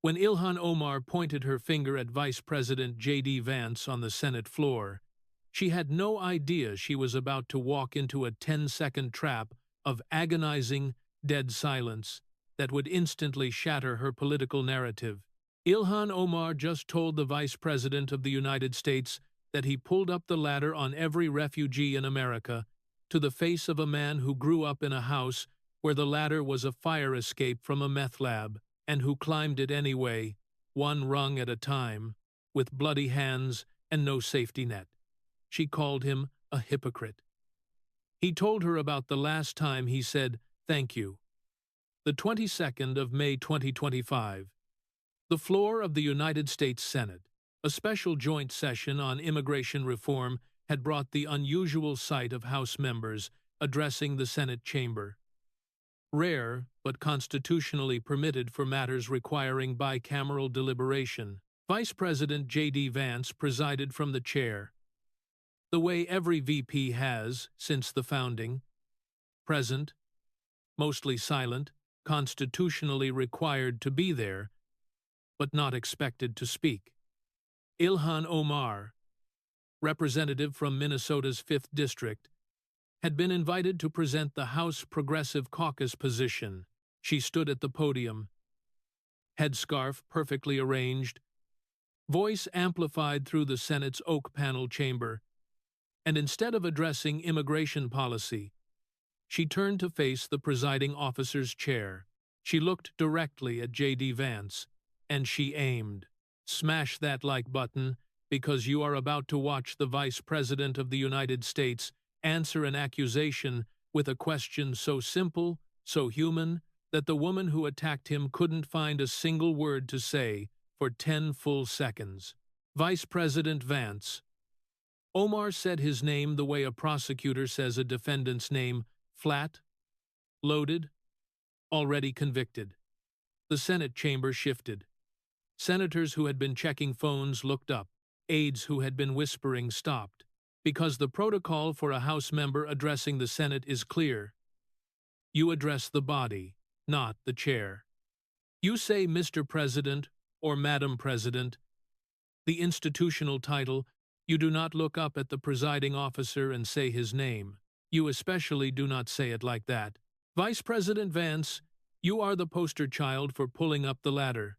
When Ilhan Omar pointed her finger at Vice President J.D. Vance on the Senate floor, she had no idea she was about to walk into a 10-second trap of agonizing, dead silence that would instantly shatter her political narrative. Ilhan Omar just told the Vice President of the United States that he pulled up the ladder on every refugee in America, to the face of a man who grew up in a house where the ladder was a fire escape from a meth lab, and who climbed it anyway, one rung at a time, with bloody hands and no safety net. She called him a hypocrite. He told her about the last time he said, "Thank you." The 22nd of May 2025. The floor of the United States Senate, a special joint session on immigration reform, had brought the unusual sight of House members addressing the Senate chamber. Rare, but constitutionally permitted for matters requiring bicameral deliberation, Vice President J.D. Vance presided from the chair, the way every VP has since the founding, present, mostly silent, constitutionally required to be there, but not expected to speak. Ilhan Omar, representative from Minnesota's 5th District, had been invited to present the House Progressive Caucus position. She stood at the podium, headscarf perfectly arranged, voice amplified through the Senate's oak panel chamber, and instead of addressing immigration policy, she turned to face the presiding officer's chair. She looked directly at J.D. Vance, and she aimed. Smash that like button, because you are about to watch the Vice President of the United States answer an accusation with a question so simple, so human, that the woman who attacked him couldn't find a single word to say for 10 full seconds. Vice President Vance. Omar said his name the way a prosecutor says a defendant's name, flat, loaded, already convicted. The Senate chamber shifted. Senators who had been checking phones looked up. Aides who had been whispering stopped. Because the protocol for a House member addressing the Senate is clear. You address the body, not the chair. You say Mr. President or Madam President, the institutional title. You do not look up at the presiding officer and say his name. You especially do not say it like that. Vice President Vance, you are the poster child for pulling up the ladder.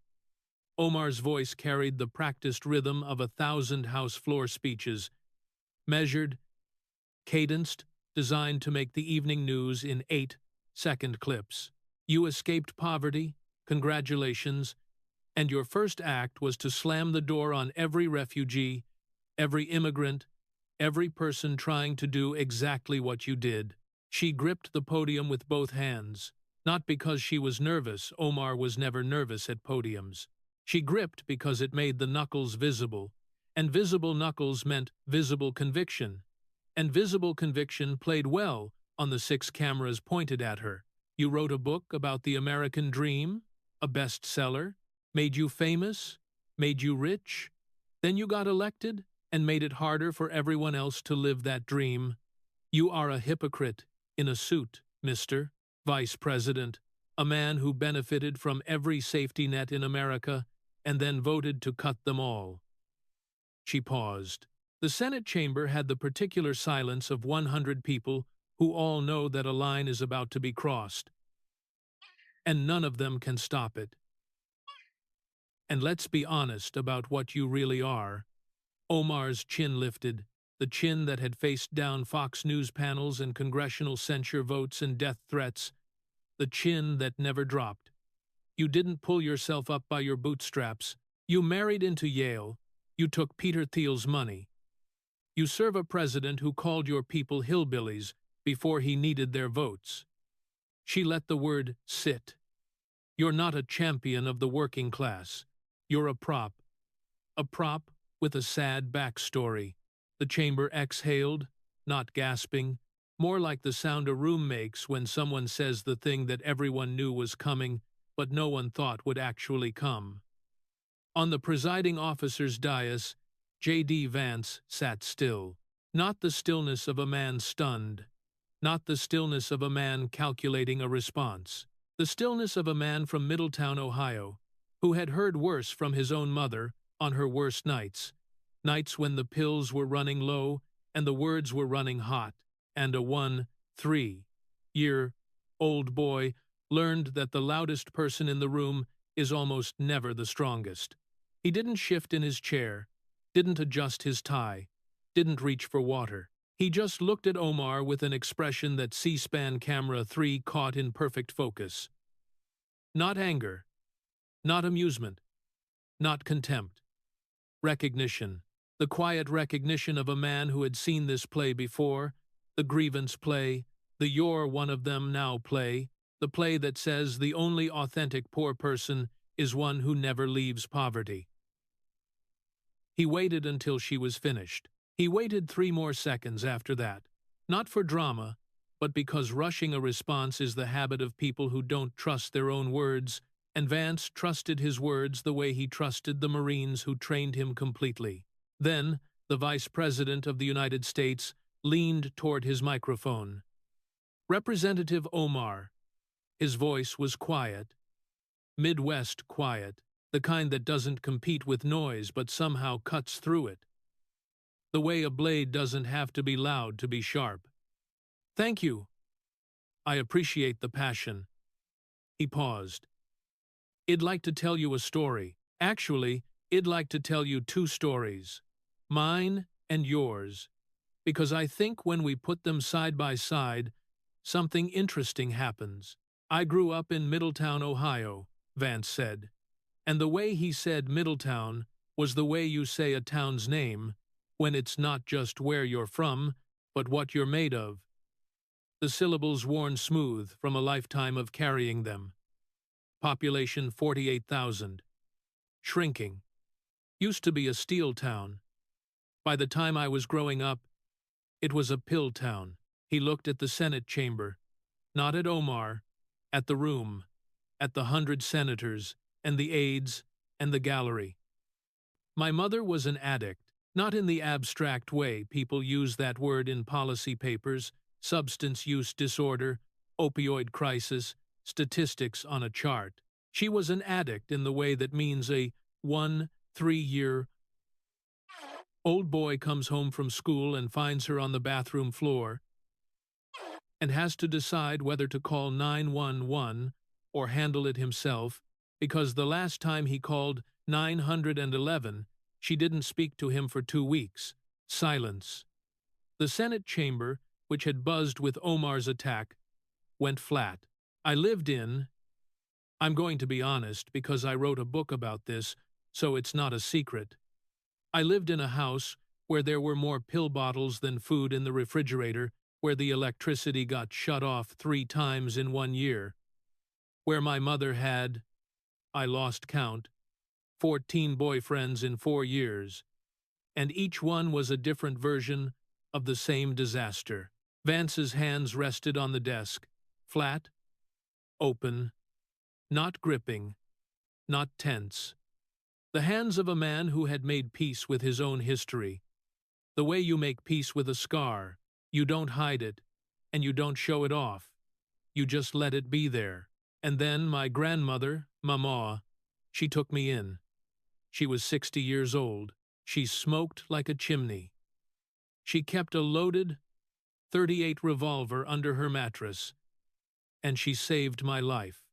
Omar's voice carried the practiced rhythm of 1,000 House floor speeches, measured, cadenced, designed to make the evening news in 8-second clips. You escaped poverty, congratulations, and your first act was to slam the door on every refugee, every immigrant, every person trying to do exactly what you did. She gripped the podium with both hands, not because she was nervous. Omar was never nervous at podiums. She gripped because it made the knuckles visible, and visible knuckles meant visible conviction, and visible conviction played well on the 6 cameras pointed at her. You wrote a book about the American dream, a bestseller, made you famous, made you rich, then you got elected and made it harder for everyone else to live that dream. You are a hypocrite in a suit, Mr. Vice President, a man who benefited from every safety net in America and then voted to cut them all. She paused. The Senate chamber had the particular silence of 100 people who all know that a line is about to be crossed, and none of them can stop it. And let's be honest about what you really are. Omar's chin lifted, the chin that had faced down Fox News panels and congressional censure votes and death threats, the chin that never dropped. You didn't pull yourself up by your bootstraps. You married into Yale. You took Peter Thiel's money. You serve a president who called your people hillbillies before he needed their votes. She let the word sit. You're not a champion of the working class. You're a prop with a sad backstory. The chamber exhaled, not gasping, more like the sound a room makes when someone says the thing that everyone knew was coming, but no one thought would actually come. On the presiding officer's dais, J.D. Vance sat still, not the stillness of a man stunned, not the stillness of a man calculating a response, the stillness of a man from Middletown, Ohio, who had heard worse from his own mother on her worst nights, nights when the pills were running low and the words were running hot, and a 1-3-year-old boy learned that the loudest person in the room is almost never the strongest. He didn't shift in his chair, didn't adjust his tie, didn't reach for water. He just looked at Omar with an expression that C-SPAN Camera 3 caught in perfect focus. Not anger, not amusement, not contempt. Recognition. The quiet recognition of a man who had seen this play before, the grievance play, the "you're one of them now" play, the play that says the only authentic poor person is one who never leaves poverty. He waited until she was finished. He waited 3 more seconds after that, not for drama, but because rushing a response is the habit of people who don't trust their own words, and Vance trusted his words the way he trusted the Marines who trained him completely. Then, the Vice President of the United States leaned toward his microphone. Representative Omar. His voice was quiet. Midwest quiet, the kind that doesn't compete with noise but somehow cuts through it. The way a blade doesn't have to be loud to be sharp. Thank you. I appreciate the passion. He paused. I'd like to tell you a story. Actually, I'd like to tell you 2 stories. Mine and yours. Because I think when we put them side by side, something interesting happens. I grew up in Middletown, Ohio, Vance said. And the way he said Middletown was the way you say a town's name, when it's not just where you're from, but what you're made of. The syllables worn smooth from a lifetime of carrying them. Population 48,000. Shrinking. Used to be a steel town. By the time I was growing up, it was a pill town. He looked at the Senate chamber, not at Omar, at the room, at the 100 senators, and the aides, and the gallery. My mother was an addict, not in the abstract way people use that word in policy papers, substance use disorder, opioid crisis, statistics on a chart. She was an addict in the way that means a 1-3-year-old boy comes home from school and finds her on the bathroom floor and has to decide whether to call 911 or handle it himself, because the last time he called 911, she didn't speak to him for 2 weeks. Silence. The Senate chamber, which had buzzed with Omar's attack, went flat. I'm going to be honest because I wrote a book about this, so it's not a secret. I lived in a house where there were more pill bottles than food in the refrigerator, where the electricity got shut off 3 times in 1 year, where my mother had, I lost count, 14 boyfriends in 4 years, and each one was a different version of the same disaster. Vance's hands rested on the desk, flat, open, not gripping, not tense. The hands of a man who had made peace with his own history. The way you make peace with a scar, you don't hide it, and you don't show it off. You just let it be there. And then my grandmother, Mama, she took me in. She was 60 years old. She smoked like a chimney. She kept a loaded .38 revolver under her mattress, and she saved my life.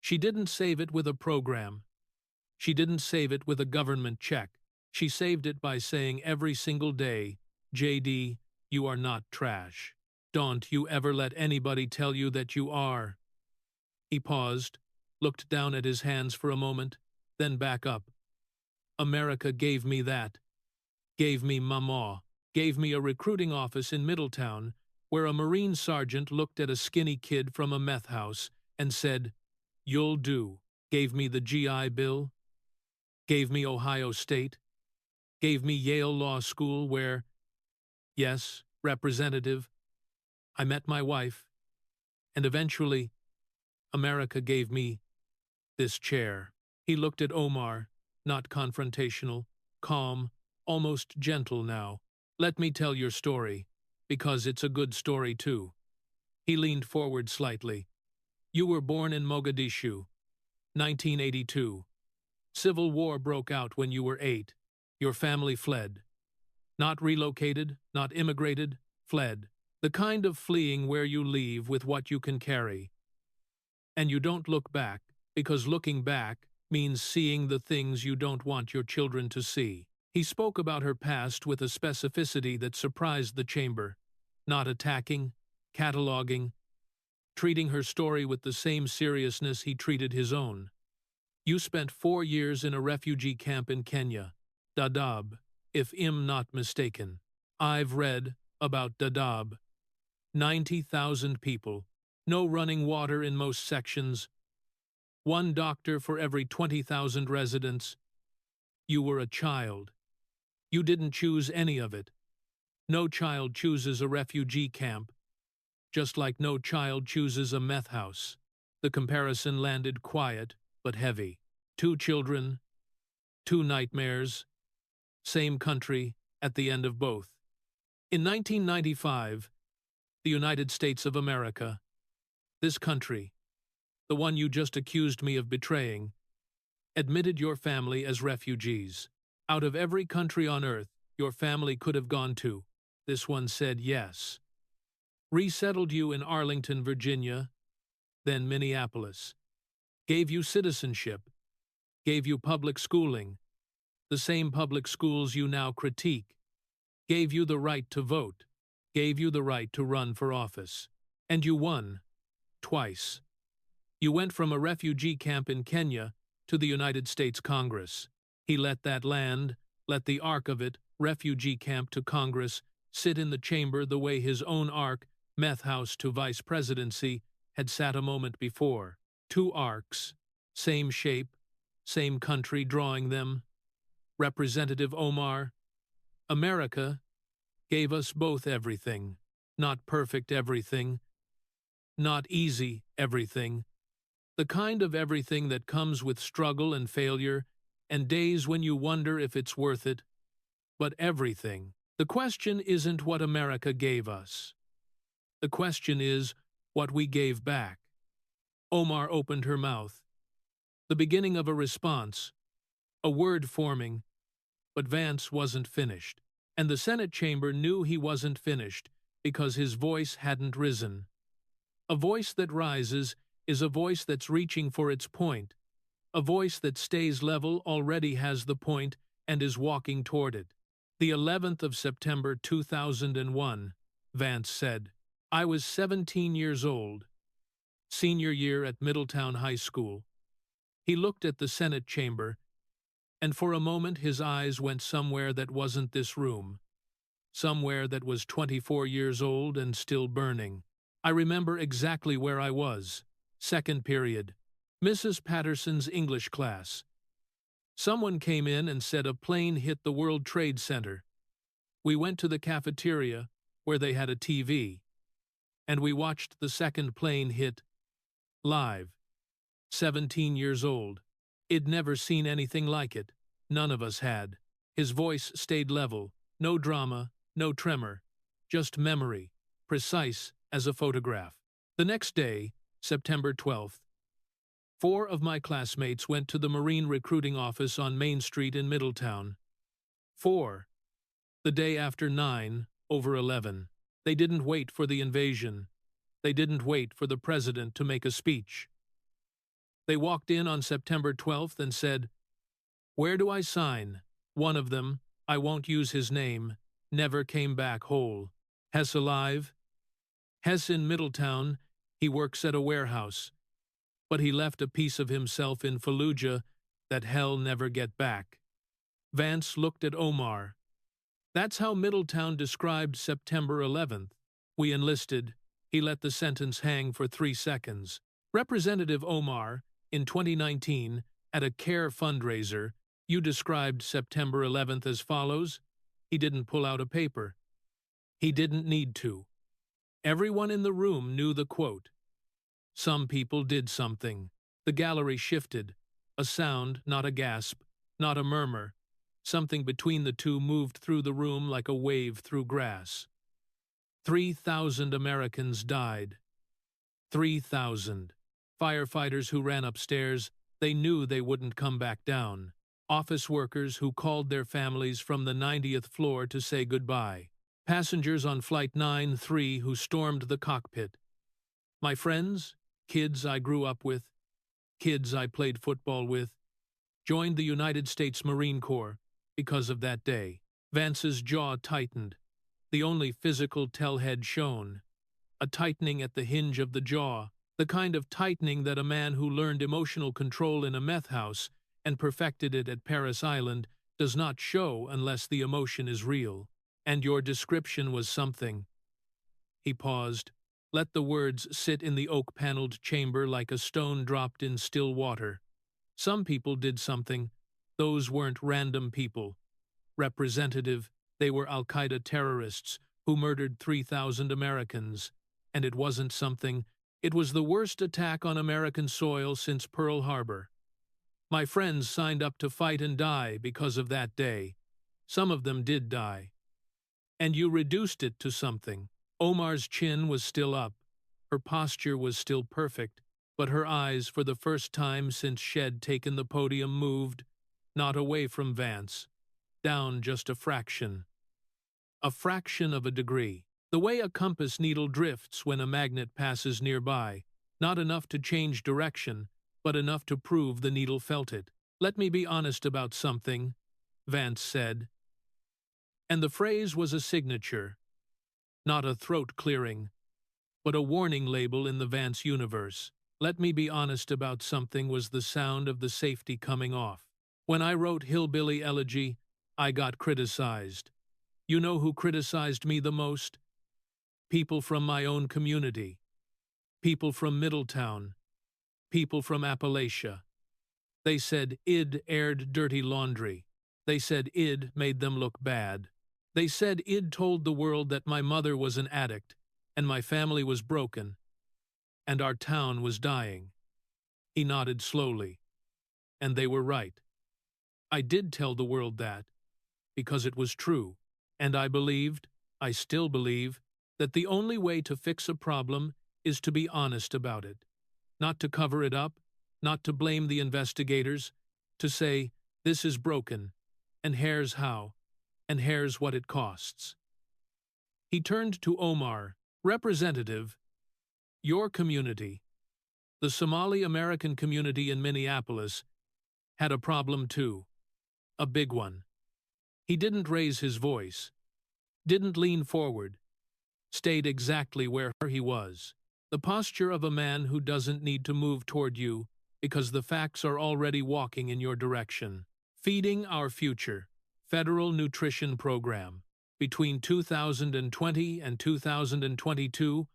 She didn't save it with a program. She didn't save it with a government check. She saved it by saying every single day, JD, you are not trash. Don't you ever let anybody tell you that you are. He paused, looked down at his hands for a moment, then back up. America gave me that. Gave me Mama. Gave me a recruiting office in Middletown, where a Marine sergeant looked at a skinny kid from a meth house and said, "You'll do." Gave me the GI Bill. Gave me Ohio State. Gave me Yale Law School where, yes, Representative, I met my wife, and eventually, America gave me this chair. He looked at Omar, not confrontational, calm, almost gentle now. Let me tell your story, because it's a good story too. He leaned forward slightly. You were born in Mogadishu, 1982. Civil war broke out when you were 8. Your family fled. Not relocated, not immigrated, fled. The kind of fleeing where you leave with what you can carry. And you don't look back, because looking back means seeing the things you don't want your children to see. He spoke about her past with a specificity that surprised the chamber, not attacking, cataloging, treating her story with the same seriousness he treated his own. You spent 4 years in a refugee camp in Kenya, Dadaab, if I'm not mistaken. I've read about Dadaab. 90,000 people, no running water in most sections, 1 doctor for every 20,000 residents. You were a child. You didn't choose any of it. No child chooses a refugee camp, just like no child chooses a meth house. The comparison landed quiet but heavy. 2 children, 2 nightmares, same country at the end of both. In 1995, the United States of America, this country, the one you just accused me of betraying, admitted your family as refugees. Out of every country on earth your family could have gone to, this one said yes. Resettled you in Arlington, Virginia, then Minneapolis. Gave you citizenship. Gave you public schooling, the same public schools you now critique. Gave you the right to vote. Gave you the right to run for office. And you won. Twice. You went from a refugee camp in Kenya to the United States Congress. He let that land, let the ark of it, refugee camp to Congress, sit in the chamber the way his own ark, meth house to vice presidency, had sat a moment before. 2 arks, same shape, same country drawing them. Representative Omar, America gave us both everything. Not perfect everything. Not easy everything. The kind of everything that comes with struggle and failure and days when you wonder if it's worth it. But everything. The question isn't what America gave us. The question is what we gave back. Omar opened her mouth. The beginning of a response, a word forming, but Vance wasn't finished. And the Senate chamber knew he wasn't finished because his voice hadn't risen. A voice that rises is a voice that's reaching for its point. A voice that stays level already has the point and is walking toward it. The 11th of September 2001, Vance said, I was 17 years old, senior year at Middletown High School. He looked at the Senate chamber, and for a moment his eyes went somewhere that wasn't this room, somewhere that was 24 years old and still burning. I remember exactly where I was. Second period. Mrs. Patterson's English class. Someone came in and said a plane hit the World Trade Center. We went to the cafeteria, where they had a TV, and we watched the second plane hit, live. 17 years old. I'd never seen anything like it. None of us had. His voice stayed level. No drama, no tremor. Just memory, precise as a photograph. The next day, September 12th, 4 of my classmates went to the Marine recruiting office on Main Street in Middletown. 4. The day after 9/11. They didn't wait for the invasion. They didn't wait for the president to make a speech. They walked in on September 12th and said, "Where do I sign?" One of them, I won't use his name, never came back whole. Hess alive? Hess in Middletown, he works at a warehouse. But he left a piece of himself in Fallujah that hell never get back. Vance looked at Omar. That's how Middletown described September 11th. We enlisted. He let the sentence hang for 3 seconds. Representative Omar, in 2019, at a CARE fundraiser, you described September 11th as follows. He didn't pull out a paper. He didn't need to. Everyone in the room knew the quote. Some people did something. The gallery shifted. A sound, not a gasp, not a murmur. Something between the two moved through the room like a wave through grass. 3,000 Americans died. 3,000. Firefighters who ran upstairs, They knew they wouldn't come back down. Office workers who called their families from the 90th floor to say goodbye. Passengers on Flight 9-3 who stormed the cockpit. My friends, kids I grew up with, kids I played football with, joined the United States Marine Corps because of that day. Vance's jaw tightened, the only physical tellhead shown. A tightening at the hinge of the jaw, the kind of tightening that a man who learned emotional control in a meth house and perfected it at Paris Island does not show unless the emotion is real. And your description was something. He paused. Let the words sit in the oak-paneled chamber like a stone dropped in still water. Some people did something. Those weren't random people. Representative, they were Al-Qaeda terrorists who murdered 3,000 Americans. And it wasn't something. It was the worst attack on American soil since Pearl Harbor. My friends signed up to fight and die because of that day. Some of them did die. And you reduced it to something. Omar's chin was still up. Her posture was still perfect, but her eyes, for the first time since she'd taken the podium, moved, not away from Vance, down just a fraction. A fraction of a degree. The way a compass needle drifts when a magnet passes nearby, not enough to change direction, but enough to prove the needle felt it. Let me be honest about something, Vance said. And the phrase was a signature, not a throat-clearing, but a warning label in the Vance universe. Let me be honest about something was the sound of the safety coming off. When I wrote Hillbilly Elegy, I got criticized. You know who criticized me the most? People from my own community. People from Middletown. People from Appalachia. They said id aired dirty laundry. They said id made them look bad. They said id told the world that my mother was an addict, and my family was broken, and our town was dying. He nodded slowly. And they were right. I did tell the world that, because it was true, and I believed, I still believe, that the only way to fix a problem is to be honest about it. Not to cover it up, not to blame the investigators, to say, this is broken, and here's how, and here's what it costs. He turned to Omar. Representative, your community, the Somali-American community in Minneapolis, had a problem too. A big one. He didn't raise his voice, didn't lean forward, stayed exactly where he was. The posture of a man who doesn't need to move toward you because the facts are already walking in your direction. Feeding Our Future, Federal Nutrition Program. Between 2020 and 2022,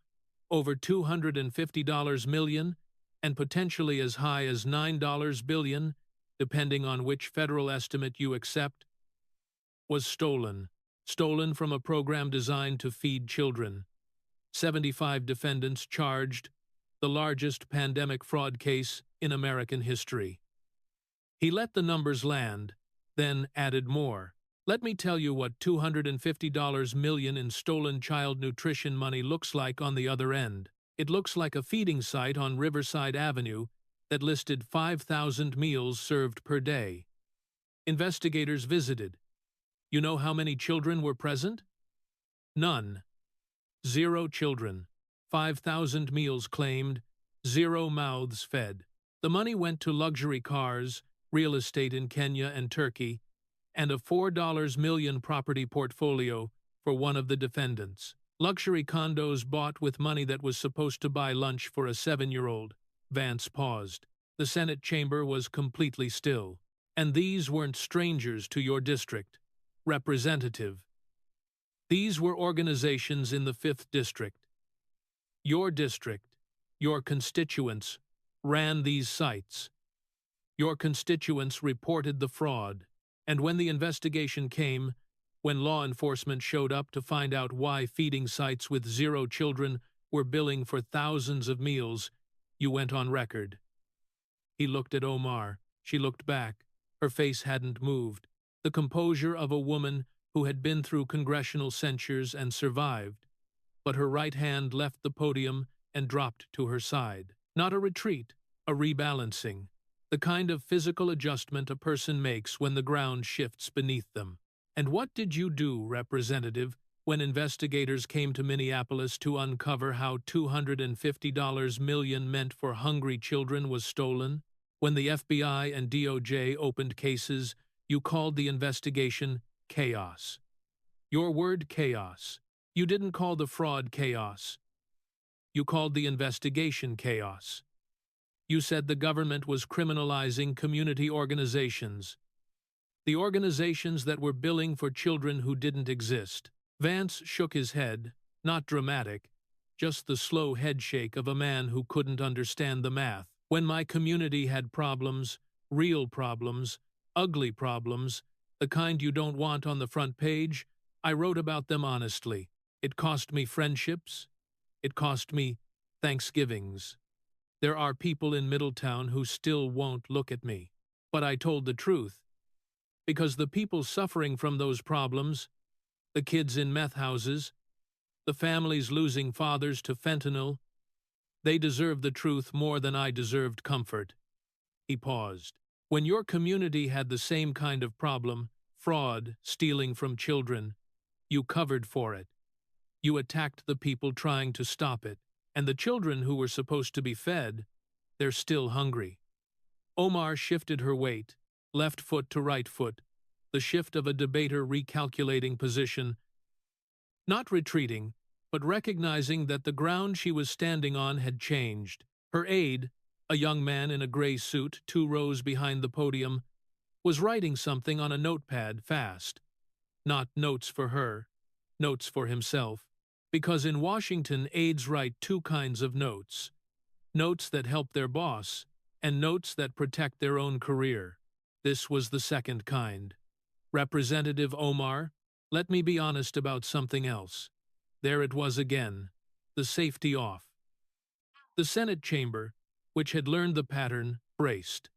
over $250 million and potentially as high as $9 billion, depending on which federal estimate you accept, was stolen. Stolen from a program designed to feed children. 75 defendants charged, the largest pandemic fraud case in American history. He let the numbers land, then added more. Let me tell you what $250 million in stolen child nutrition money looks like on the other end. It looks like a feeding site on Riverside Avenue that listed 5,000 meals served per day. Investigators visited. You know how many children were present? None. 0 children. 5,000 meals claimed. 0 mouths fed. The money went to luxury cars, real estate in Kenya and Turkey, and a $4 million property portfolio for one of the defendants. Luxury condos bought with money that was supposed to buy lunch for a 7-year-old. Vance paused. The Senate chamber was completely still. And these weren't strangers to your district, Representative. These were organizations in the 5th District. Your district, your constituents, ran these sites. Your constituents reported the fraud. And when the investigation came, when law enforcement showed up to find out why feeding sites with 0 children were billing for thousands of meals, you went on record. He looked at Omar. She looked back. Her face hadn't moved. The composure of a woman who had been through congressional censures and survived. But her right hand left the podium and dropped to her side. Not a retreat, a rebalancing. The kind of physical adjustment a person makes when the ground shifts beneath them. And what did you do, Representative, when investigators came to Minneapolis to uncover how $250 million meant for hungry children was stolen? When the FBI and DOJ opened cases, you called the investigation chaos. Your word chaos. You didn't call the fraud chaos. You called the investigation chaos. You said the government was criminalizing community organizations, the organizations that were billing for children who didn't exist. Vance shook his head, not dramatic, just the slow headshake of a man who couldn't understand the math. When my community had problems, real problems, ugly problems, the kind you don't want on the front page, I wrote about them honestly. It cost me friendships. It cost me Thanksgivings. There are people in Middletown who still won't look at me. But I told the truth. Because the people suffering from those problems, the kids in meth houses, the families losing fathers to fentanyl, they deserve the truth more than I deserved comfort. He paused. When your community had the same kind of problem, fraud, stealing from children, you covered for it. You attacked the people trying to stop it. And the children who were supposed to be fed, they're still hungry. Omar shifted her weight, left foot to right foot, the shift of a debater recalculating position, not retreating, but recognizing that the ground she was standing on had changed. Her aide, a young man in a gray suit 2 rows behind the podium, was writing something on a notepad fast. Not notes for her, notes for himself. Because in Washington, aides write 2 kinds of notes. Notes that help their boss, and notes that protect their own career. This was the second kind. Representative Omar, let me be honest about something else. There it was again, the safety off. The Senate chamber, which had learned the pattern, braced.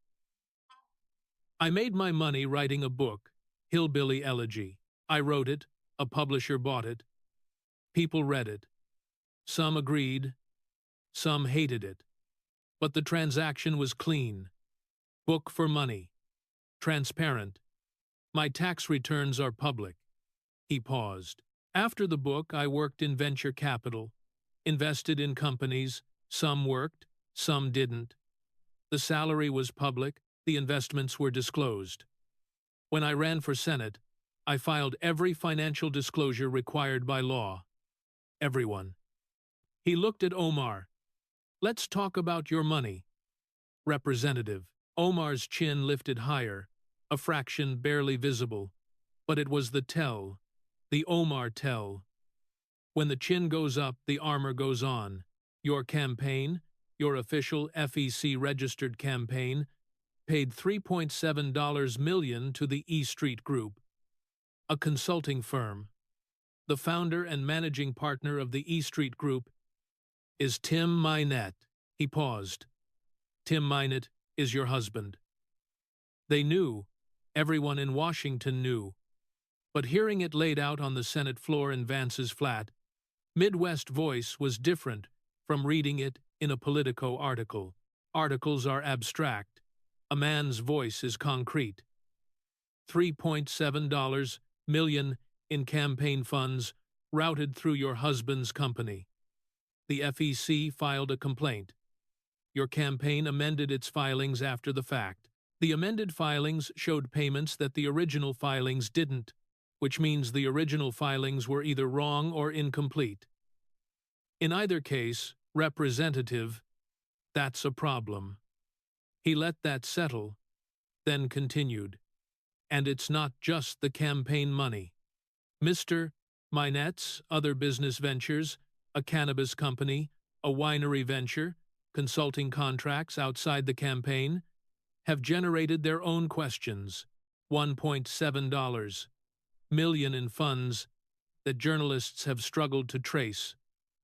I made my money writing a book, Hillbilly Elegy. I wrote it, a publisher bought it. People read it. Some agreed, some hated it. But the transaction was clean. Book for money. Transparent. My tax returns are public. He paused. After the book, I worked in venture capital, invested in companies. Some worked, some didn't. The salary was public, the investments were disclosed. When I ran for Senate, I filed every financial disclosure required by law. Everyone. He looked at Omar. Let's talk about your money. Representative. Omar's chin lifted higher, a fraction barely visible. But it was the tell, the Omar tell. When the chin goes up, the armor goes on. Your campaign, your official FEC-registered campaign, paid $3.7 million to the E Street Group, a consulting firm. The founder and managing partner of the E Street Group is Tim Minette. He paused. Tim Minette is your husband. They knew. Everyone in Washington knew. But hearing it laid out on the Senate floor in Vance's flat, Midwest Voice was different from reading it in a Politico article. Articles are abstract. A man's voice is concrete. $3.7 million in campaign funds routed through your husband's company. The FEC filed a complaint. Your campaign amended its filings after the fact. The amended filings showed payments that the original filings didn't, which means the original filings were either wrong or incomplete. In either case, Representative, that's a problem. He let that settle, then continued. And it's not just the campaign money. Mr. Minette's other business ventures, a cannabis company, a winery venture, consulting contracts outside the campaign, have generated their own questions. $1.7 million in funds that journalists have struggled to trace,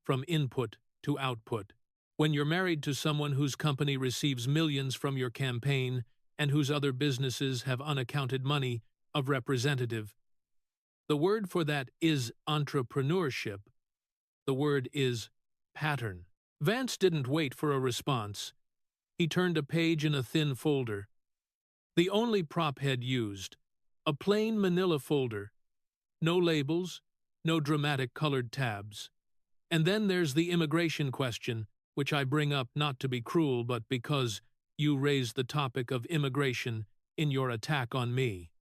from input to output. When you're married to someone whose company receives millions from your campaign and whose other businesses have unaccounted money of Representative, the word for that is entrepreneurship. The word is pattern. Vance didn't wait for a response. He turned a page in a thin folder. The only prop head used. A plain manila folder. No labels, no dramatic colored tabs. And then there's the immigration question, which I bring up not to be cruel but because you raised the topic of immigration in your attack on me.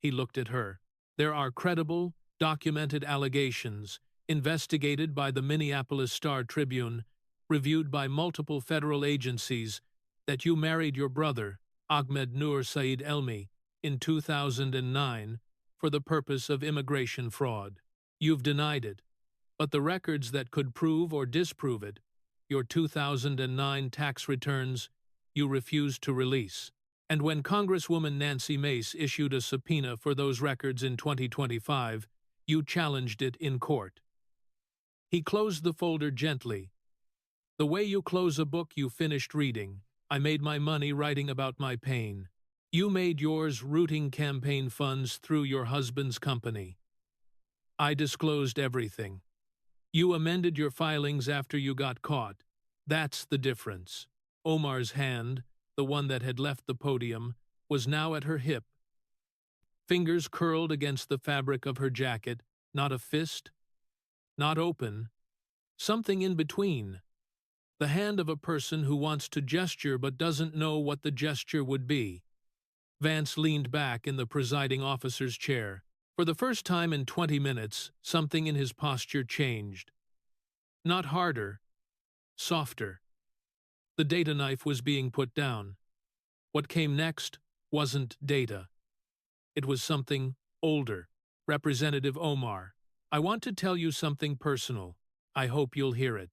He looked at her. There are credible, documented allegations, investigated by the Minneapolis Star-Tribune, reviewed by multiple federal agencies, that you married your brother, Ahmed Nur Saeed Elmi, in 2009 for the purpose of immigration fraud. You've denied it, but the records that could prove or disprove it, your 2009 tax returns, you refused to release. And when Congresswoman Nancy Mace issued a subpoena for those records in 2025, you challenged it in court. He closed the folder gently. The way you close a book you finished reading. I made my money writing about my pain. You made yours rooting campaign funds through your husband's company. I disclosed everything. You amended your filings after you got caught. That's the difference. Omar's hand, the one that had left the podium, was now at her hip. Fingers curled against the fabric of her jacket, not a fist, not open, something in between. The hand of a person who wants to gesture but doesn't know what the gesture would be. Vance leaned back in the presiding officer's chair. For the first time in 20 minutes, something in his posture changed. Not harder, softer. The data knife was being put down. What came next wasn't data. It was something older. Representative Omar, I want to tell you something personal. I hope you'll hear it.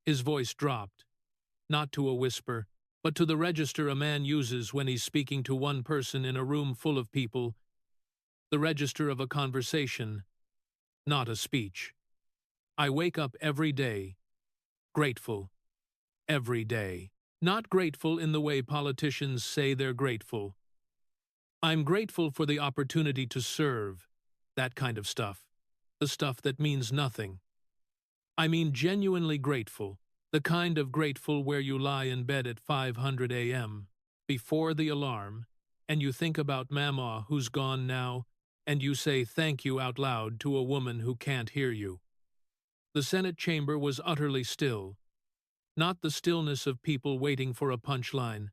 His voice dropped, not to a whisper, but to the register a man uses when he's speaking to one person in a room full of people, the register of a conversation, not a speech. I wake up every day, grateful, every day. Not grateful in the way politicians say they're grateful. I'm grateful for the opportunity to serve, that kind of stuff, the stuff that means nothing. I mean genuinely grateful, the kind of grateful where you lie in bed at 500 a.m., before the alarm, and you think about Mama who's gone now, and you say thank you out loud to a woman who can't hear you. The Senate chamber was utterly still, not the stillness of people waiting for a punchline,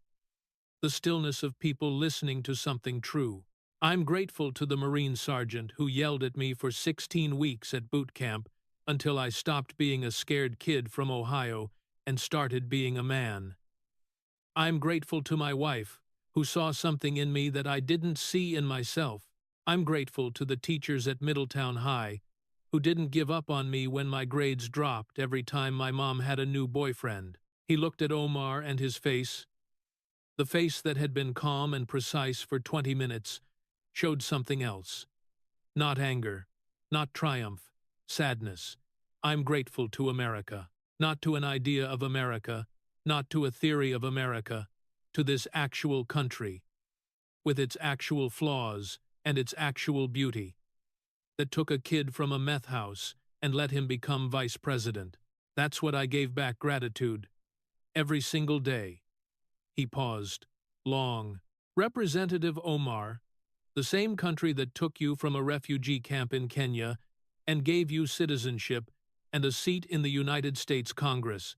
the stillness of people listening to something true. I'm grateful to the Marine sergeant who yelled at me for 16 weeks at boot camp until I stopped being a scared kid from Ohio and started being a man. I'm grateful to my wife, who saw something in me that I didn't see in myself. I'm grateful to the teachers at Middletown High, who didn't give up on me when my grades dropped every time my mom had a new boyfriend. He looked at Omar and his face, the face that had been calm and precise for 20 minutes, showed something else. Not anger, not triumph, sadness. I'm grateful to America, not to an idea of America, not to a theory of America, to this actual country, with its actual flaws and its actual beauty, that took a kid from a meth house and let him become vice president. That's what I gave back gratitude. Every single day. He paused. Long. Representative Omar, the same country that took you from a refugee camp in Kenya and gave you citizenship and a seat in the United States Congress.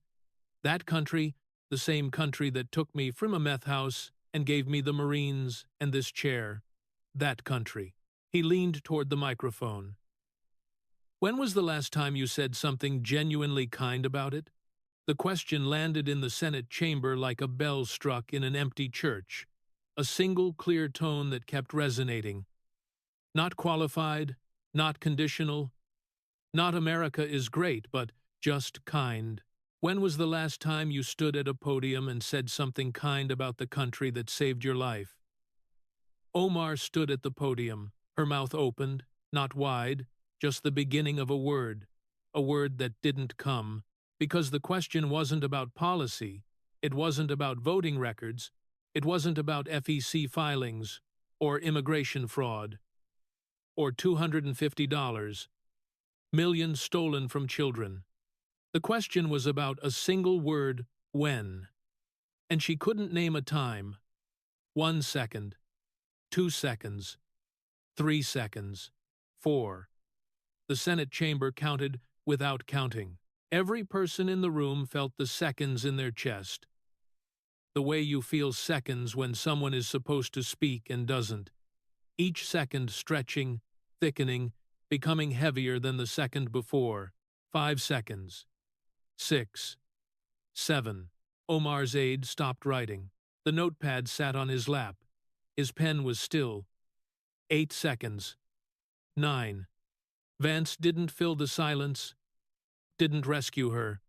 That country, the same country that took me from a meth house and gave me the Marines and this chair. That country. He leaned toward the microphone. When was the last time you said something genuinely kind about it? The question landed in the Senate chamber like a bell struck in an empty church, a single clear tone that kept resonating. Not qualified, not conditional, not America is great, but just kind. When was the last time you stood at a podium and said something kind about the country that saved your life? Omar stood at the podium, her mouth opened, not wide, just the beginning of a word that didn't come, because the question wasn't about policy, it wasn't about voting records, it wasn't about FEC filings, or immigration fraud, or $250, millions stolen from children. The question was about a single word, when. And she couldn't name a time. 1 second, 2 seconds, 3 seconds, 4. The Senate chamber counted without counting. Every person in the room felt the seconds in their chest. The way you feel seconds when someone is supposed to speak and doesn't. Each second stretching, thickening, becoming heavier than the second before. 5 seconds. 6. 7. Omar's aide stopped writing. The notepad sat on his lap. His pen was still. 8 seconds. 9. Vance didn't fill the silence, didn't rescue her,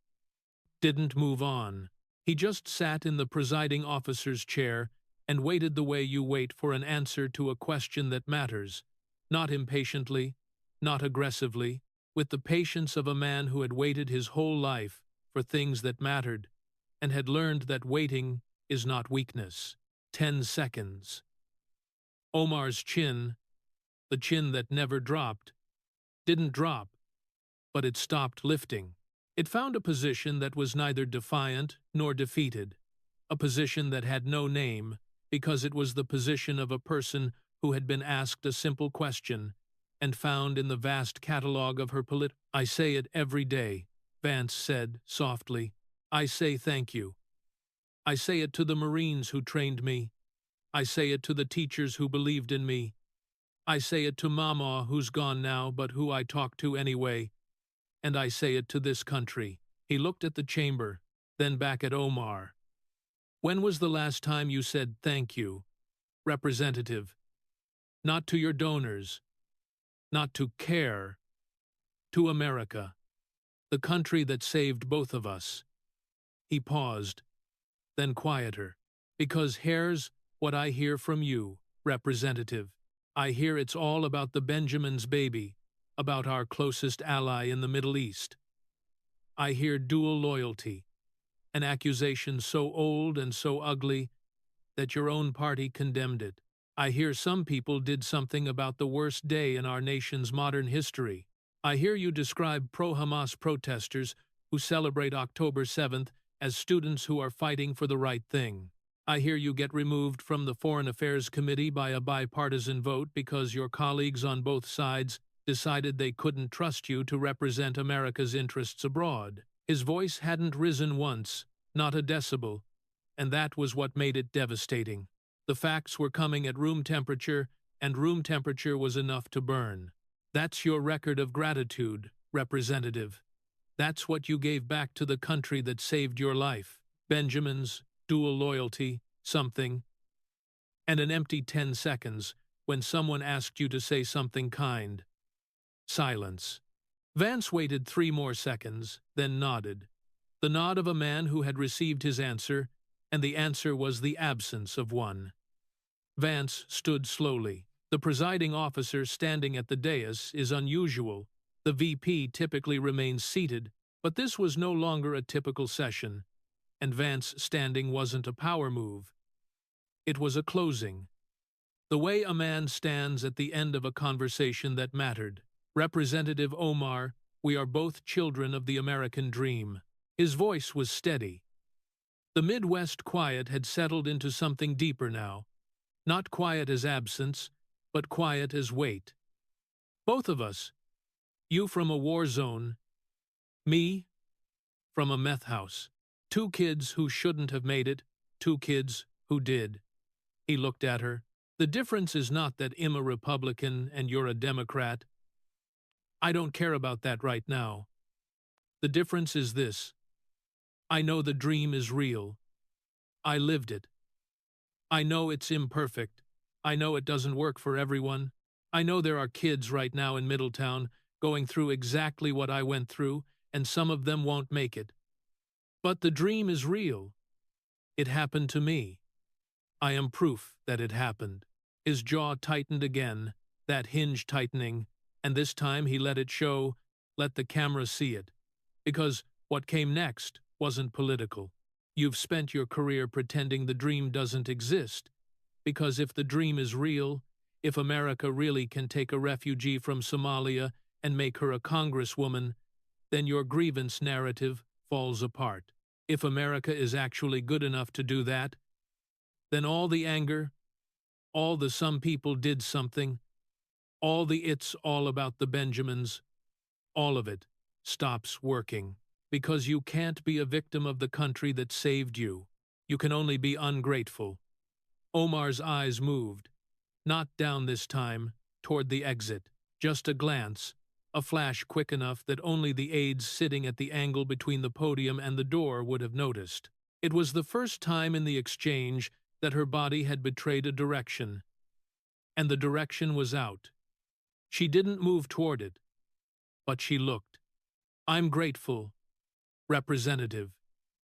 didn't move on. He just sat in the presiding officer's chair and waited the way you wait for an answer to a question that matters, not impatiently, not aggressively, with the patience of a man who had waited his whole life for things that mattered and had learned that waiting is not weakness. 10 seconds. Omar's chin, the chin that never dropped, didn't drop, but it stopped lifting. It found a position that was neither defiant nor defeated, a position that had no name because it was the position of a person who had been asked a simple question and found in the vast catalogue of her I say it every day, Vance said softly. I say thank you. I say it to the Marines who trained me. I say it to the teachers who believed in me. I say it to Mama, who's gone now, but who I talk to anyway. And I say it to this country. He looked at the chamber, then back at Omar. When was the last time you said thank you, Representative? Not to your donors, not to care, to America, the country that saved both of us. He paused, then quieter. Because here's what I hear from you, Representative. I hear it's all about the Benjamin's baby, about our closest ally in the Middle East. I hear dual loyalty, an accusation so old and so ugly that your own party condemned it. I hear some people did something about the worst day in our nation's modern history. I hear you describe pro-Hamas protesters who celebrate October 7th as students who are fighting for the right thing. I hear you get removed from the Foreign Affairs Committee by a bipartisan vote because your colleagues on both sides decided they couldn't trust you to represent America's interests abroad. His voice hadn't risen once, not a decibel, and that was what made it devastating. The facts were coming at room temperature, and room temperature was enough to burn. That's your record of gratitude, Representative. That's what you gave back to the country that saved your life. Benjamin's, dual loyalty, something, and an empty 10 seconds when someone asked you to say something kind. Silence. Vance waited 3 more seconds, then nodded. The nod of a man who had received his answer, and the answer was the absence of one. Vance stood slowly. The presiding officer standing at the dais is unusual. The VP typically remains seated, but this was no longer a typical session, and Vance standing wasn't a power move. It was a closing. The way a man stands at the end of a conversation that mattered. Representative Omar, we are both children of the American dream. His voice was steady. The Midwest quiet had settled into something deeper now. Not quiet as absence, but quiet as weight. Both of us. You from a war zone. Me from a meth house. 2 kids who shouldn't have made it, 2 kids who did. He looked at her. The difference is not that I'm a Republican and you're a Democrat. I don't care about that right now. The difference is this. I know the dream is real. I lived it. I know it's imperfect. I know it doesn't work for everyone. I know there are kids right now in Middletown going through exactly what I went through, and some of them won't make it. But the dream is real. It happened to me. I am proof that it happened. His jaw tightened again, that hinge tightening, and this time he let it show, let the camera see it. Because what came next wasn't political. You've spent your career pretending the dream doesn't exist. Because if the dream is real, if America really can take a refugee from Somalia and make her a congresswoman, then your grievance narrative falls apart. If America is actually good enough to do that, then all the anger, all the some people did something, all the it's all about the Benjamins, all of it stops working. Because you can't be a victim of the country that saved you. You can only be ungrateful. Omar's eyes moved. Not down this time, toward the exit. Just a glance, a flash quick enough that only the aides sitting at the angle between the podium and the door would have noticed. It was the first time in the exchange that her body had betrayed a direction. And the direction was out. She didn't move toward it, but she looked. I'm grateful, Representative.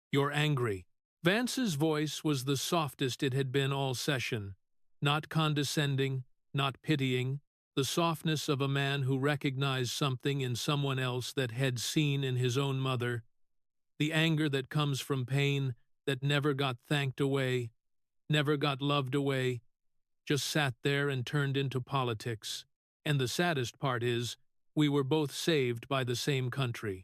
You're angry. Vance's voice was the softest it had been all session. Not condescending, not pitying, the softness of a man who recognized something in someone else that had seen in his own mother. The anger that comes from pain that never got thanked away, never got loved away, just sat there and turned into politics. And the saddest part is, we were both saved by the same country.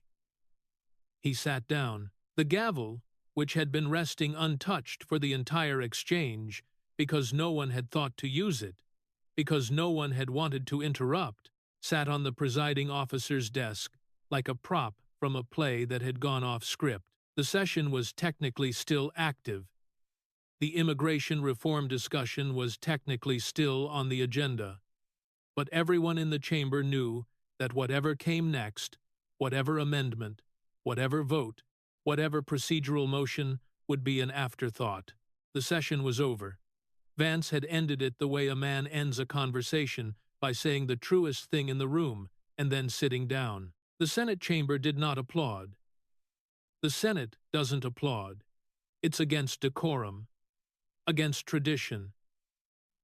He sat down. The gavel, which had been resting untouched for the entire exchange, because no one had thought to use it, because no one had wanted to interrupt, sat on the presiding officer's desk, like a prop from a play that had gone off script. The session was technically still active. The immigration reform discussion was technically still on the agenda. But everyone in the chamber knew that whatever came next, whatever amendment, whatever vote, whatever procedural motion would be an afterthought. The session was over. Vance had ended it the way a man ends a conversation, by saying the truest thing in the room and then sitting down. The Senate chamber did not applaud. The Senate doesn't applaud. It's against decorum, against tradition,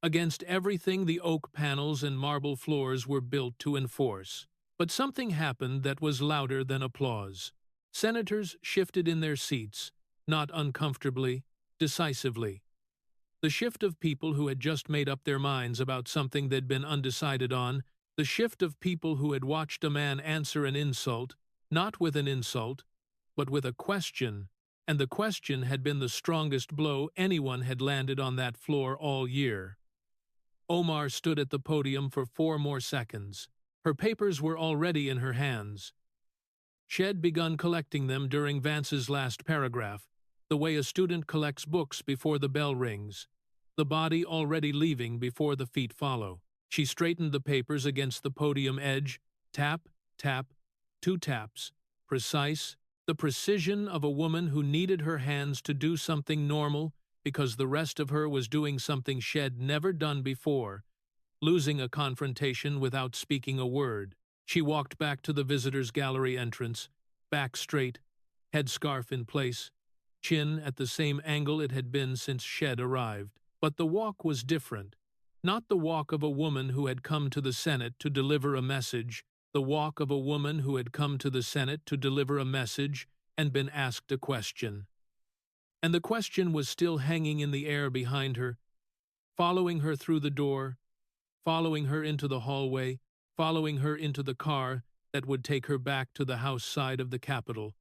against everything the oak panels and marble floors were built to enforce. But something happened that was louder than applause. Senators shifted in their seats, not uncomfortably, decisively. The shift of people who had just made up their minds about something they'd been undecided on, the shift of people who had watched a man answer an insult, not with an insult, but with a question, and the question had been the strongest blow anyone had landed on that floor all year. Omar stood at the podium for 4 more seconds. Her papers were already in her hands. She'd begun collecting them during Vance's last paragraph, the way a student collects books before the bell rings, the body already leaving before the feet follow. She straightened the papers against the podium edge, tap, tap, 2 taps, precise, the precision of a woman who needed her hands to do something normal because the rest of her was doing something she'd never done before, losing a confrontation without speaking a word. She walked back to the visitors' gallery entrance, back straight, headscarf in place, chin at the same angle it had been since she'd arrived. But the walk was different. Not the walk of a woman who had come to the Senate to deliver a message, the walk of a woman who had come to the Senate to deliver a message and been asked a question. And the question was still hanging in the air behind her, following her through the door, following her into the hallway, following her into the car that would take her back to the House side of the Capitol,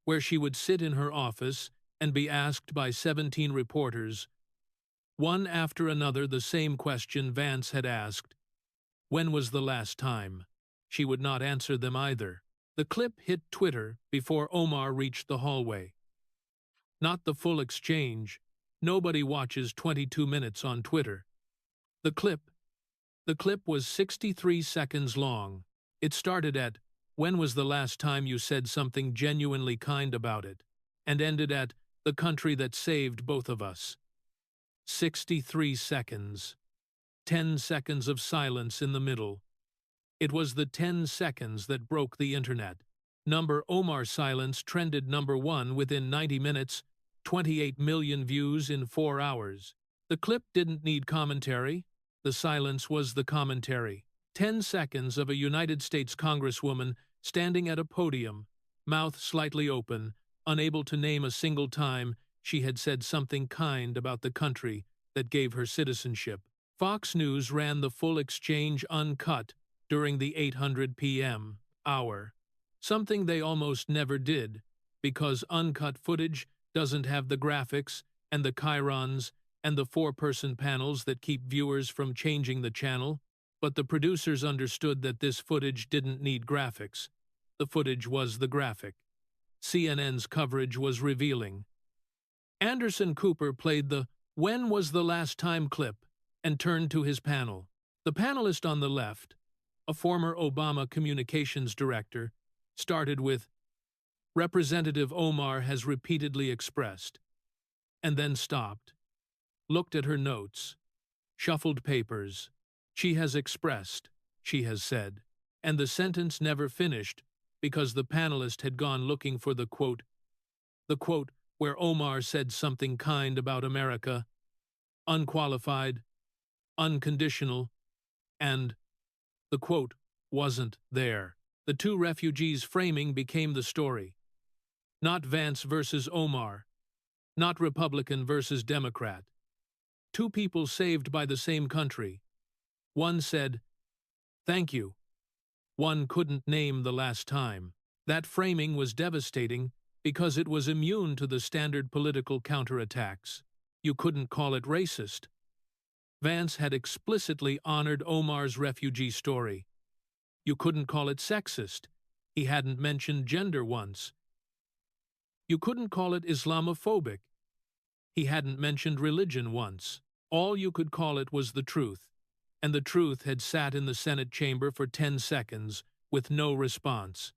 where she would sit in her office and be asked by 17 reporters, one after another, the same question Vance had asked. When was the last time? She would not answer them either. The clip hit Twitter before Omar reached the hallway. Not the full exchange. Nobody watches 22 minutes on Twitter. The clip was 63 seconds long. It started at, "When was the last time you said something genuinely kind about it?" and ended at, "The country that saved both of us." 63 seconds. 10 seconds of silence in the middle. It was the 10 seconds that broke the internet. Omar silence trended #1 within 90 minutes, 28 million views in 4 hours. The clip didn't need commentary. The silence was the commentary. 10 seconds of a United States Congresswoman standing at a podium, mouth slightly open, unable to name a single time she had said something kind about the country that gave her citizenship. Fox News ran the full exchange uncut during the 800 p.m. hour, something they almost never did, because uncut footage doesn't have the graphics and the chyrons and the four-person panels that keep viewers from changing the channel, but the producers understood that this footage didn't need graphics. The footage was the graphic. CNN's coverage was revealing. Anderson Cooper played the "When was the last time" clip and turned to his panel. The panelist on the left, a former Obama communications director, started with, "Representative Omar has repeatedly expressed," and then stopped, looked at her notes, shuffled papers. "She has expressed," she has said, and the sentence never finished because the panelist had gone looking for the quote where Omar said something kind about America, unqualified, unconditional, and the quote wasn't there. The two refugees framing became the story. Not Vance versus Omar, not Republican versus Democrat. Two people saved by the same country. One said, "Thank you." One couldn't name the last time. That framing was devastating because it was immune to the standard political counterattacks. You couldn't call it racist. Vance had explicitly honored Omar's refugee story. You couldn't call it sexist. He hadn't mentioned gender once. You couldn't call it Islamophobic. He hadn't mentioned religion once. All you could call it was the truth, and the truth had sat in the Senate chamber for 10 seconds with no response.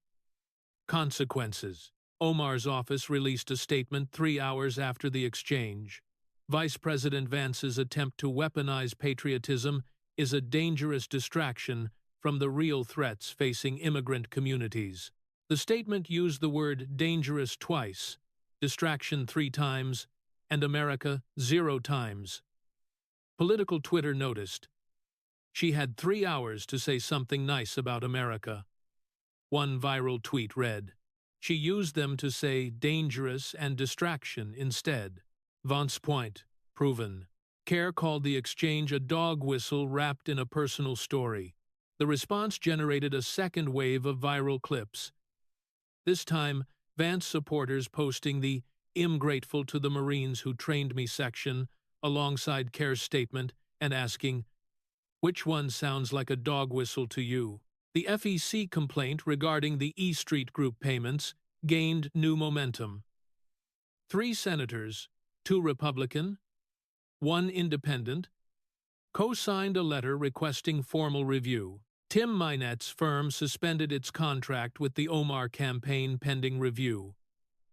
Consequences. Omar's office released a statement 3 hours after the exchange. Vice President Vance's attempt to weaponize patriotism is a dangerous distraction from the real threats facing immigrant communities. The statement used the word dangerous twice, distraction 3 times, and America 0 times. Political Twitter noticed. She had 3 hours to say something nice about America. One viral tweet read, "She used them to say dangerous and distraction instead." Vance point, proven. CARE called the exchange a dog whistle wrapped in a personal story. The response generated a second wave of viral clips. This time, Vance supporters posting the "I'm grateful to the Marines who trained me" section alongside CARE's statement and asking, "Which one sounds like a dog whistle to you?" The FEC complaint regarding the E Street Group payments gained new momentum. 3 senators, 2 Republican, 1 Independent, co-signed a letter requesting formal review. Tim Mynette's firm suspended its contract with the Omar campaign pending review.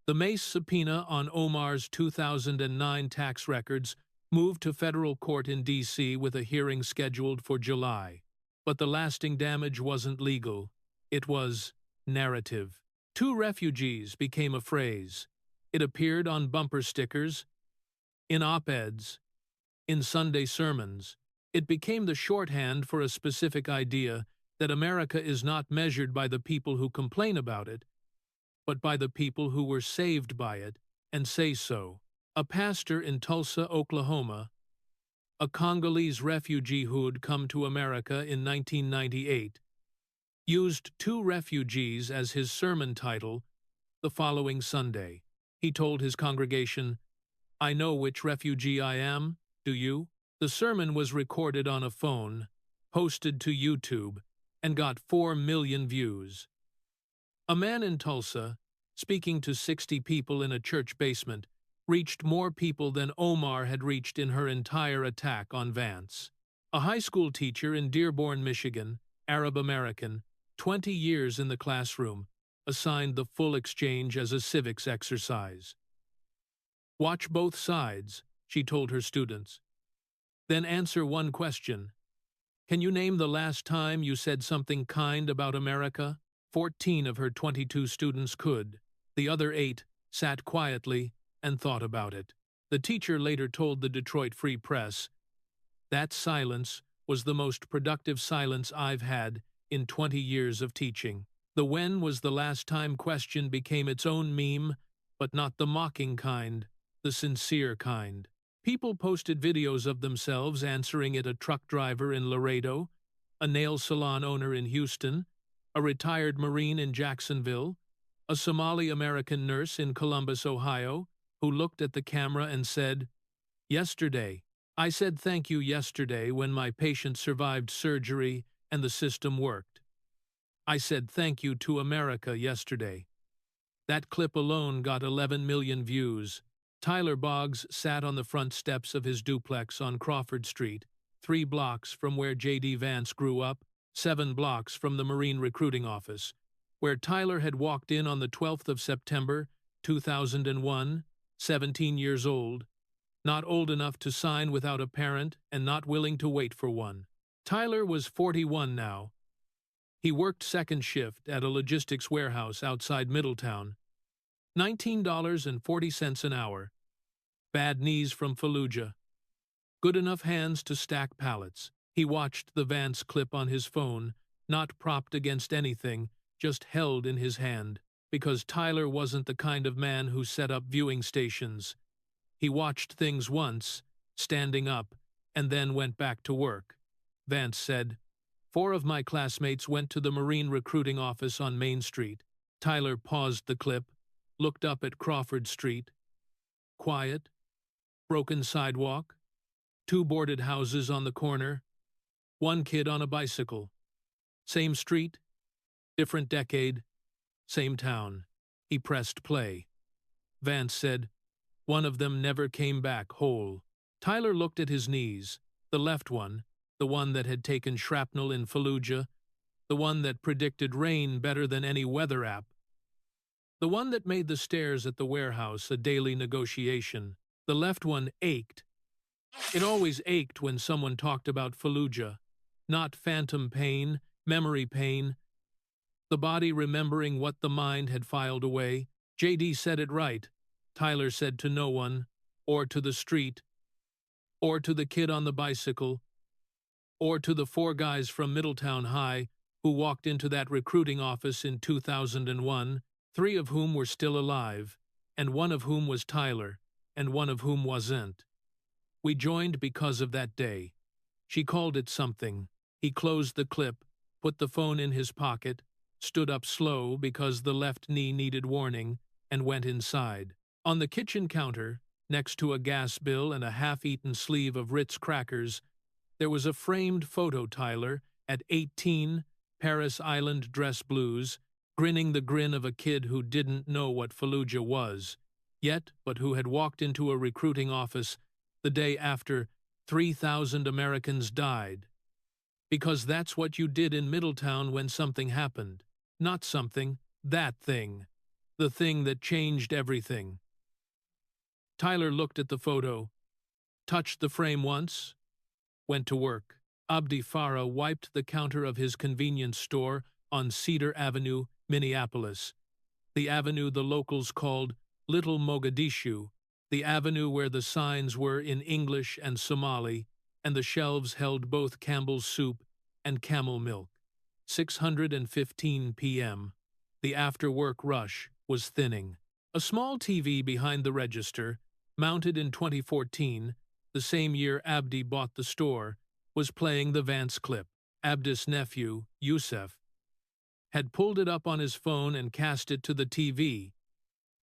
The Mace subpoena on Omar's 2009 tax records moved to federal court in D.C. with a hearing scheduled for July. But the lasting damage wasn't legal. It was narrative. 2 refugees became a phrase. It appeared on bumper stickers, in op-eds, in Sunday sermons. It became the shorthand for a specific idea that America is not measured by the people who complain about it, but by the people who were saved by it and say so. A pastor in Tulsa, Oklahoma, a Congolese refugee who'd come to America in 1998, used 2 refugees as his sermon title the following Sunday. He told his congregation, "I know which refugee I am, do you?" The sermon was recorded on a phone, posted to YouTube, and got 4 million views. A man in Tulsa, speaking to 60 people in a church basement, reached more people than Omar had reached in her entire attack on Vance. A high school teacher in Dearborn, Michigan, Arab American, 20 years in the classroom, assigned the full exchange as a civics exercise. "Watch both sides," she told her students. "Then answer one question. Can you name the last time you said something kind about America?" 14 of her 22 students could. The other 8 sat quietly and thought about it. The teacher later told the Detroit Free Press, "That silence was the most productive silence I've had in 20 years of teaching." The "when was the last time" question became its own meme, but not the mocking kind, the sincere kind. People posted videos of themselves answering it: a truck driver in Laredo, a nail salon owner in Houston, a retired Marine in Jacksonville, a Somali-American nurse in Columbus, Ohio, who looked at the camera and said, "Yesterday, I said thank you yesterday when my patient survived surgery and the system worked. I said thank you to America yesterday." That clip alone got 11 million views. Tyler Boggs sat on the front steps of his duplex on Crawford Street, 3 blocks from where J.D. Vance grew up, 7 blocks from the Marine recruiting office, where Tyler had walked in on the 12th of September, 2001, 17 years old, not old enough to sign without a parent and not willing to wait for one. Tyler was 41 now. He worked second shift at a logistics warehouse outside Middletown. $19.40 an hour. Bad knees from Fallujah. Good enough hands to stack pallets. He watched the Vance clip on his phone, not propped against anything, just held in his hand, because Tyler wasn't the kind of man who set up viewing stations. He watched things once, standing up, and then went back to work. Vance said, "4 of my classmates went to the Marine recruiting office on Main Street." Tyler paused the clip, looked up at Crawford Street. Quiet, broken sidewalk, 2 boarded houses on the corner, 1 kid on a bicycle. Same street, different decade, same town. He pressed play. Vance said, "One of them never came back whole." Tyler looked at his knees, the left one, the one that had taken shrapnel in Fallujah, the one that predicted rain better than any weather app, the one that made the stairs at the warehouse a daily negotiation. The left one ached. It always ached when someone talked about Fallujah, not phantom pain, memory pain, the body remembering what the mind had filed away. J.D. said it right. Tyler said to no one, or to the street, or to the kid on the bicycle, or to the 4 guys from Middletown High who walked into that recruiting office in 2001, 3 of whom were still alive, and 1 of whom was Tyler, and 1 of whom wasn't. We joined because of that day. She called it something. He closed the clip, put the phone in his pocket, stood up slow because the left knee needed warning, and went inside. On the kitchen counter, next to a gas bill and a half-eaten sleeve of Ritz crackers, there was a framed photo Tyler, at 18, Paris Island dress blues, grinning the grin of a kid who didn't know what Fallujah was, yet but who had walked into a recruiting office the day after 3,000 Americans died. Because that's what you did in Middletown when something happened. Not something, that thing. The thing that changed everything. Tyler looked at the photo, touched the frame once, went to work. Abdi Farah wiped the counter of his convenience store on Cedar Avenue, Minneapolis, the avenue the locals called Little Mogadishu, the avenue where the signs were in English and Somali, and the shelves held both Campbell's soup and camel milk. 6:15 p.m. The after-work rush was thinning. A small TV behind the register, mounted in 2014, the same year Abdi bought the store, was playing the Vance clip. Abdi's nephew, Youssef, had pulled it up on his phone and cast it to the TV,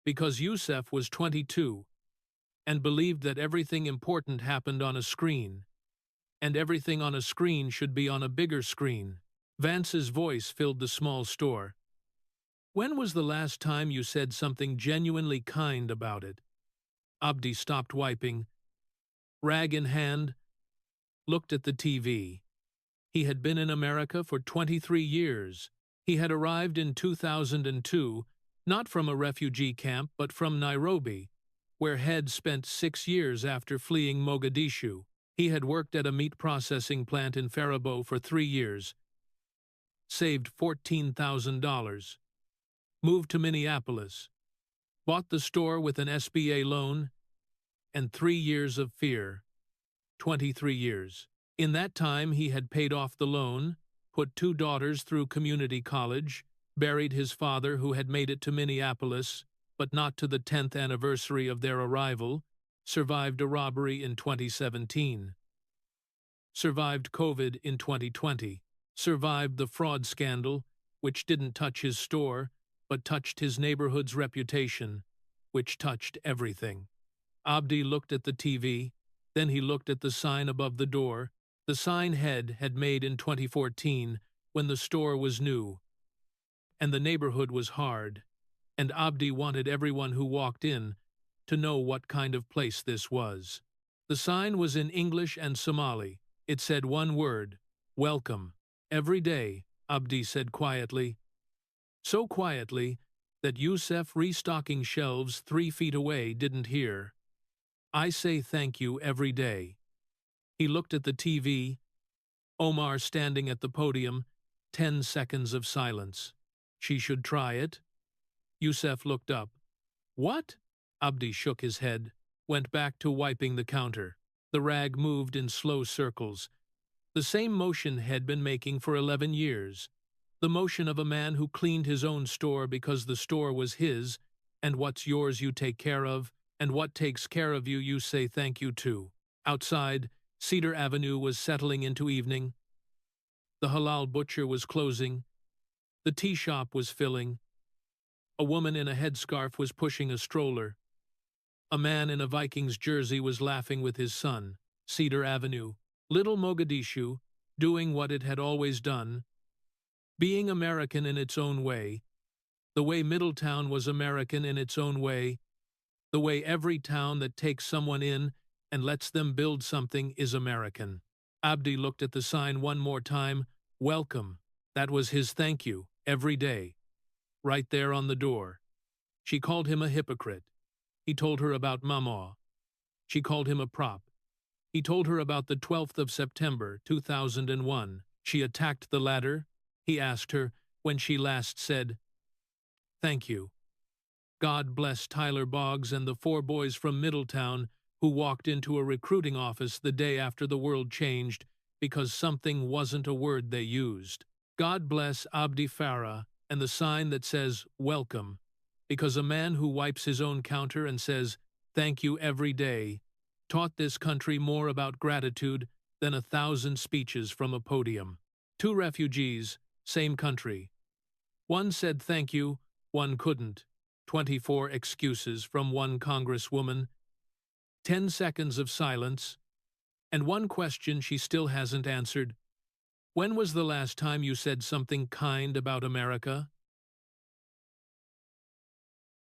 because Youssef was 22 and believed that everything important happened on a screen, and everything on a screen should be on a bigger screen. Vance's voice filled the small store. "When was the last time you said something genuinely kind about it?" Abdi stopped wiping, rag in hand, looked at the TV. He had been in America for 23 years. He had arrived in 2002, not from a refugee camp but from Nairobi, where Head spent 6 years after fleeing Mogadishu. He had worked at a meat processing plant in Faribault for 3 years, saved $14,000, moved to Minneapolis, bought the store with an SBA loan, and 3 years of fear. 23 years. In that time he had paid off the loan, put 2 daughters through community college, buried his father who had made it to Minneapolis, but not to the 10th anniversary of their arrival, survived a robbery in 2017, survived COVID in 2020, survived the fraud scandal, which didn't touch his store, but touched his neighborhood's reputation, which touched everything. Abdi looked at the TV, then he looked at the sign above the door. The sign had made in 2014 when the store was new, and the neighborhood was hard, and Abdi wanted everyone who walked in to know what kind of place this was. The sign was in English and Somali. It said one word, "Welcome." "Every day," Abdi said quietly. So quietly that Youssef, restocking shelves 3 feet away, didn't hear. "I say thank you every day." He looked at the TV. Omar standing at the podium. 10 seconds of silence. "She should try it." Youssef looked up. "What?" Abdi shook his head, went back to wiping the counter. The rag moved in slow circles. The same motion had been making for 11 years. The motion of a man who cleaned his own store because the store was his, and what's yours you take care of, and what takes care of you you say thank you to. Outside, Cedar Avenue was settling into evening. The halal butcher was closing. The tea shop was filling. A woman in a headscarf was pushing a stroller. A man in a Vikings jersey was laughing with his son. Cedar Avenue, little Mogadishu, doing what it had always done, being American in its own way, the way Middletown was American in its own way, the way every town that takes someone in and lets them build something is American. Abdi looked at the sign one more time. "Welcome." That was his thank you, every day. Right there on the door. She called him a hypocrite. He told her about Mama. She called him a prop. He told her about the 12th of September, 2001. She attacked the ladder. He asked her when she last said, "Thank you." God bless Tyler Boggs and the 4 boys from Middletown who walked into a recruiting office the day after the world changed because something wasn't a word they used. God bless Abdi Farah and the sign that says, "Welcome," because a man who wipes his own counter and says, "Thank you every day," taught this country more about gratitude than 1,000 speeches from a podium. 2 refugees, same country. One said thank you, one couldn't. 24 excuses from one congresswoman. 10 seconds of silence. And one question she still hasn't answered. When was the last time you said something kind about America?